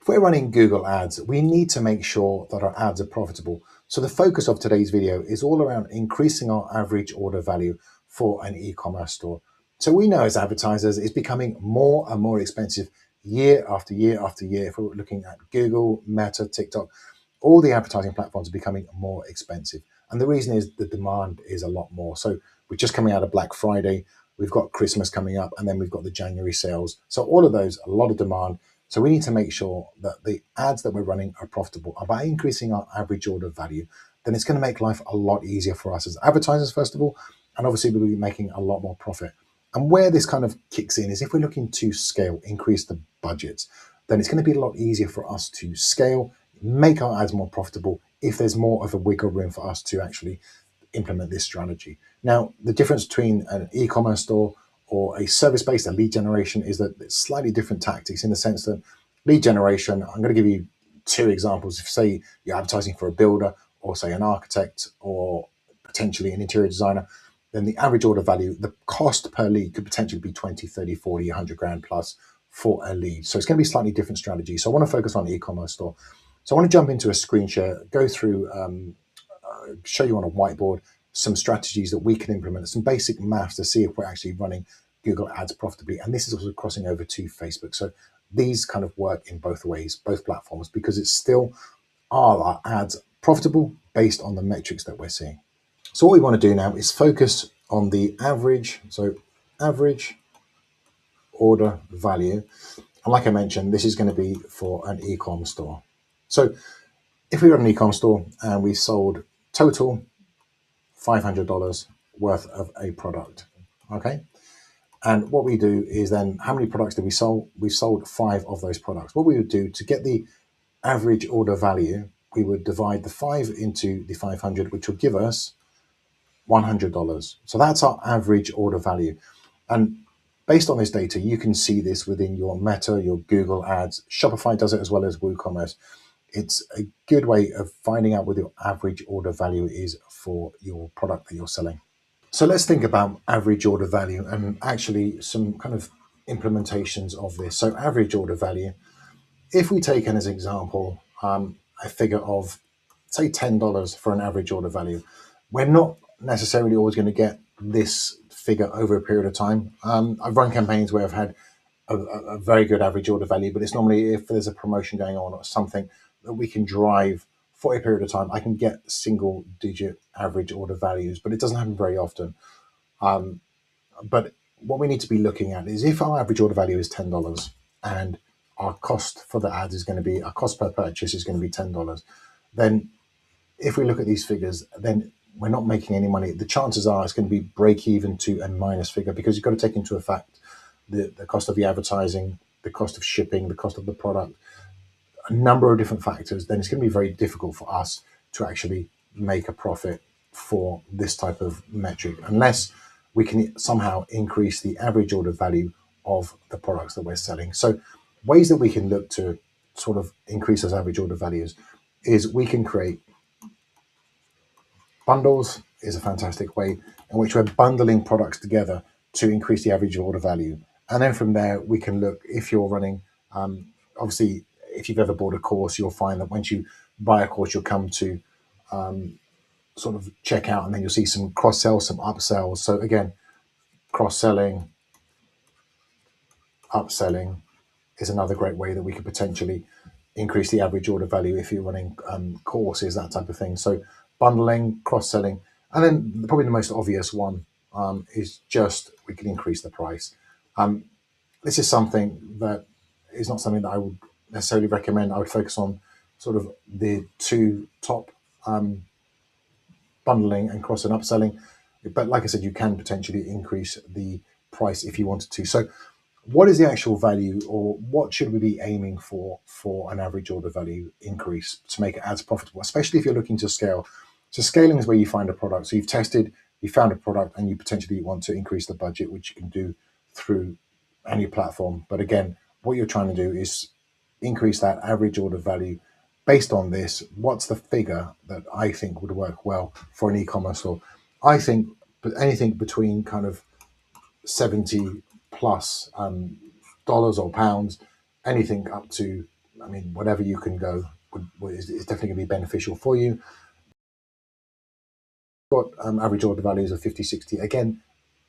If we're running Google ads, we need to make sure that our ads are profitable. So the focus of today's video is all around increasing our average order value for an e-commerce store. So we know as advertisers, it's becoming more and more expensive year after year after year. If we're looking at Google, Meta, TikTok, all the advertising platforms are becoming more expensive. And the reason is the demand is a lot more. So we're just coming out of Black Friday, we've got Christmas coming up, and then we've got the January sales. So all of those, a lot of demand. So we need to make sure that the ads that we're running are profitable. And by increasing our average order value, then it's going to make life a lot easier for us as advertisers, first of all, and obviously we'll be making a lot more profit. And where this kind of kicks in is if we're looking to scale, increase the budgets, then it's going to be a lot easier for us to scale, make our ads more profitable if there's more of a wiggle room for us to actually implement this strategy. Now, the difference between an e-commerce store or a service-based, a lead generation, is that it's slightly different tactics in the sense that lead generation, I'm going to give you two examples. If, say, you're advertising for a builder or, say, an architect or potentially an interior designer, then the average order value, the cost per lead could potentially be 20, 30, 40, 100 grand plus for a lead. So it's going to be slightly different strategy. So I want to focus on the e-commerce store. So I want to jump into a screen share, go through, show you on a whiteboard some strategies that we can implement, some basic maths to see if we're actually running Google ads profitably. And this is also crossing over to Facebook. So these kind of work in both ways, both platforms, because it's still are our ads profitable based on the metrics that we're seeing. So what we want to do now is focus on the average. So average order value. And like I mentioned, this is going to be for an e-com store. So if we were an e-com store and we sold total $500 worth of a product, okay? And what we do is then, how many products did we sell? We sold 5 of those products. What we would do to get the average order value, we would divide the 5 into the 500, which would give us $100. So that's our average order value. And based on this data, you can see this within your Meta, your Google ads. Shopify does it as well as WooCommerce. It's a good way of finding out what your average order value is for your product that you're selling. So let's think about average order value and actually some kind of implementations of this. So average order value, if we take as an example, a figure of say $10 for an average order value, we're not necessarily always going to get this figure over a period of time. I've run campaigns where I've had a very good average order value, but it's normally if there's a promotion going on or something that we can drive for a period of time, I can get single digit average order values, but it doesn't happen very often. But what we need to be looking at is if our average order value is $10 and our cost for the ad is going to be, our cost per purchase is going to be $10, then if we look at these figures, then we're not making any money. The chances are it's going to be break even to a minus figure because you've got to take into effect the cost of the advertising, the cost of shipping, the cost of the product, a number of different factors. Then it's going to be very difficult for us to actually make a profit for this type of metric unless we can somehow increase the average order value of the products that we're selling. So ways that we can look to sort of increase those average order values is we can create bundles is a fantastic way in which we're bundling products together to increase the average order value. And then from there, we can look if you're running, obviously, if you've ever bought a course, you'll find that once you buy a course, you'll come to sort of check out and then you'll see some cross-sells, some upsells. So again, cross-selling, upselling is another great way that we could potentially increase the average order value if you're running courses, that type of thing. So bundling, cross-selling, and then probably the most obvious one is just we can increase the price. This is something that is not something that I would necessarily recommend. I would focus on sort of the two top bundling and cross and upselling. But like I said, you can potentially increase the price if you wanted to. So what is the actual value or what should we be aiming for an average order value increase to make it as profitable, especially if you're looking to scale? So scaling is where you find a product. So you've tested, you found a product and you potentially want to increase the budget, which you can do through any platform. But again, what you're trying to do is increase that average order value. Based on this, what's the figure that I think would work well for an e-commerce store? I think anything between kind of 70 plus dollars or pounds, anything up to I mean, whatever you can go is definitely going to be beneficial for you. Got average order values of 50, 60. Again,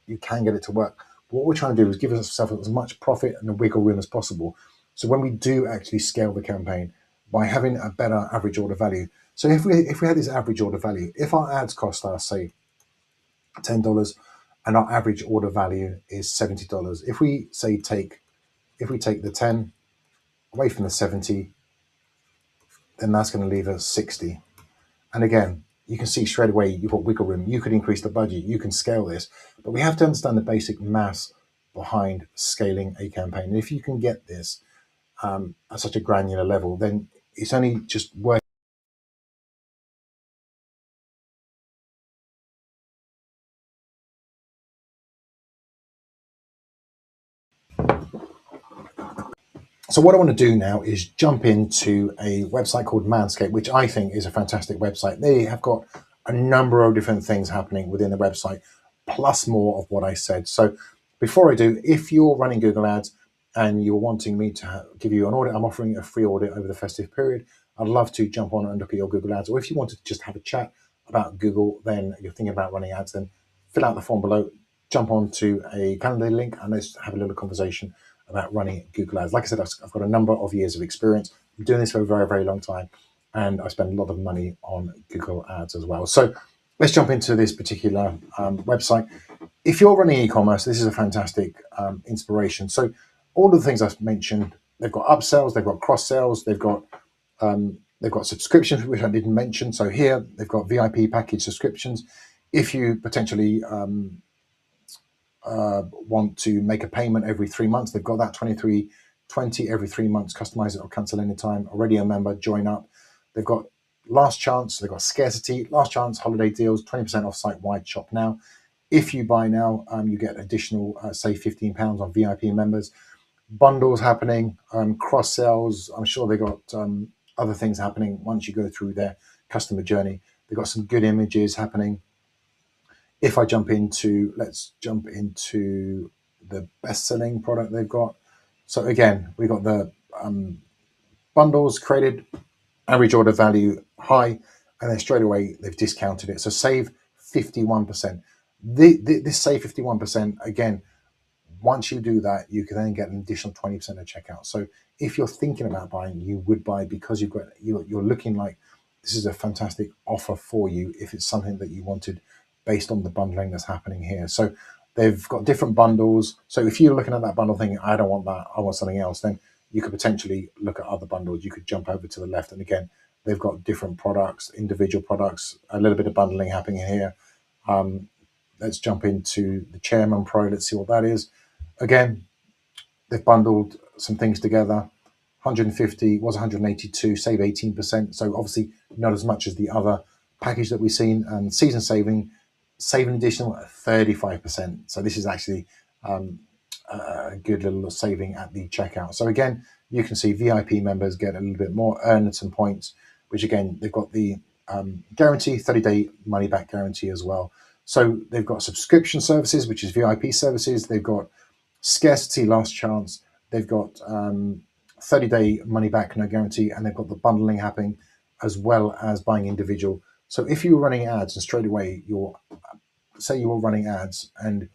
you can get it to work. What we're trying to do is give ourselves as much profit and a wiggle room as possible. So when we do actually scale the campaign by having a better average order value. So if we had this average order value, if our ads cost us say $10 and our average order value is $70, if we take the 10 away from the 70, then that's going to leave us 60. And again, you can see straight away you've got wiggle room. You could increase the budget. You can scale this. But we have to understand the basic maths behind scaling a campaign. And if you can get this at such a granular level, then it's only just worth. So what I want to do now is jump into a website called Manscaped, which I think is a fantastic website. They have got a number of different things happening within the website, plus more of what I said. So before I do, if you're running Google Ads and you're wanting me to give you an audit, I'm offering a free audit over the festive period. I'd love to jump on and look at your Google Ads. Or if you wanted to just have a chat about Google, then you're thinking about running ads, then fill out the form below, jump onto a calendar link, and let's have a little conversation about running Google Ads. Like I said, I've got a number of years of experience. I'm doing this for a very, very long time, and I spend a lot of money on Google Ads as well. So let's jump into this particular website. If you're running e-commerce, this is a fantastic inspiration. So all of the things I've mentioned, they've got upsells, they've got cross sells, they've got subscriptions, which I didn't mention. So here they've got VIP package subscriptions. If you potentially want to make a payment every 3 months, they've got that 2320 every 3 months, customize it or cancel anytime. Already a member, join up. They've got last chance, they've got scarcity, last chance, holiday deals, 20% off site wide, shop now. If you buy now, you get additional, say £15 on VIP members. Bundles happening, cross sells. I'm sure they got other things happening once you go through their customer journey. They've got some good images happening. If I let's jump into the best-selling product they've got. So again, we've got the bundles created, average order value high, and then straight away they've discounted it. So save 51%. This save 51%, again, once you do that, you can then get an additional 20% of checkout. So if you're thinking about buying, you would buy because you're looking like this is a fantastic offer for you if it's something that you wanted based on the bundling that's happening here. So they've got different bundles. So if you're looking at that bundle thinking, I don't want that, I want something else, then you could potentially look at other bundles. You could jump over to the left. And again, they've got different products, individual products, a little bit of bundling happening here. Let's jump into the Chairman Pro. Let's see what that is. Again, they've bundled some things together. 150 was 182, save 18%. So obviously not as much as the other package that we've seen. And season saving additional 35%. So this is actually a good little saving at the checkout. So again, you can see VIP members get a little bit more, earn some points, which again, they've got the guarantee, 30-day money back guarantee as well. So they've got subscription services, which is VIP services. They've got scarcity, last chance. They've got 30-day money back, no guarantee, and they've got the bundling happening as well as buying individual. So if you were running ads and straight away say you were running ads and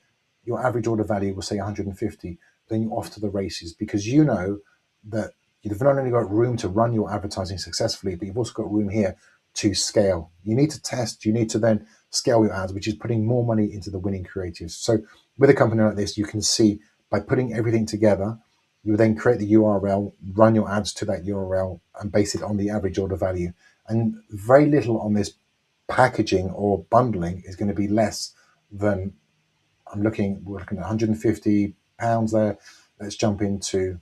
your average order value was say 150, then you're off to the races because you know that you've not only got room to run your advertising successfully, but you've also got room here to scale. You need to test, you need to then scale your ads, which is putting more money into the winning creatives. So with a company like this, you can see by putting everything together, you then create the URL, run your ads to that URL and base it on the average order value. And very little on this packaging or bundling is going to be less than we're looking at £150 there. Let's jump into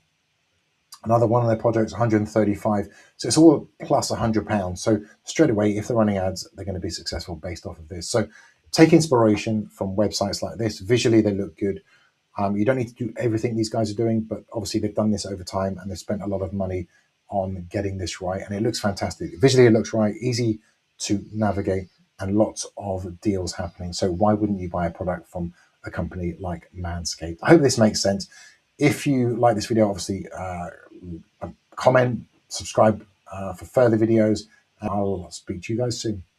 another one of their projects, 135. So it's all plus £100. So straight away, if they're running ads, they're going to be successful based off of this. So take inspiration from websites like this. Visually, they look good. You don't need to do everything these guys are doing, but obviously they've done this over time and they've spent a lot of money on getting this right. And it looks fantastic. Visually, it looks right, easy to navigate, and lots of deals happening. So why wouldn't you buy a product from a company like Manscaped? I hope this makes sense. If you like this video, obviously comment, subscribe for further videos. And I'll speak to you guys soon.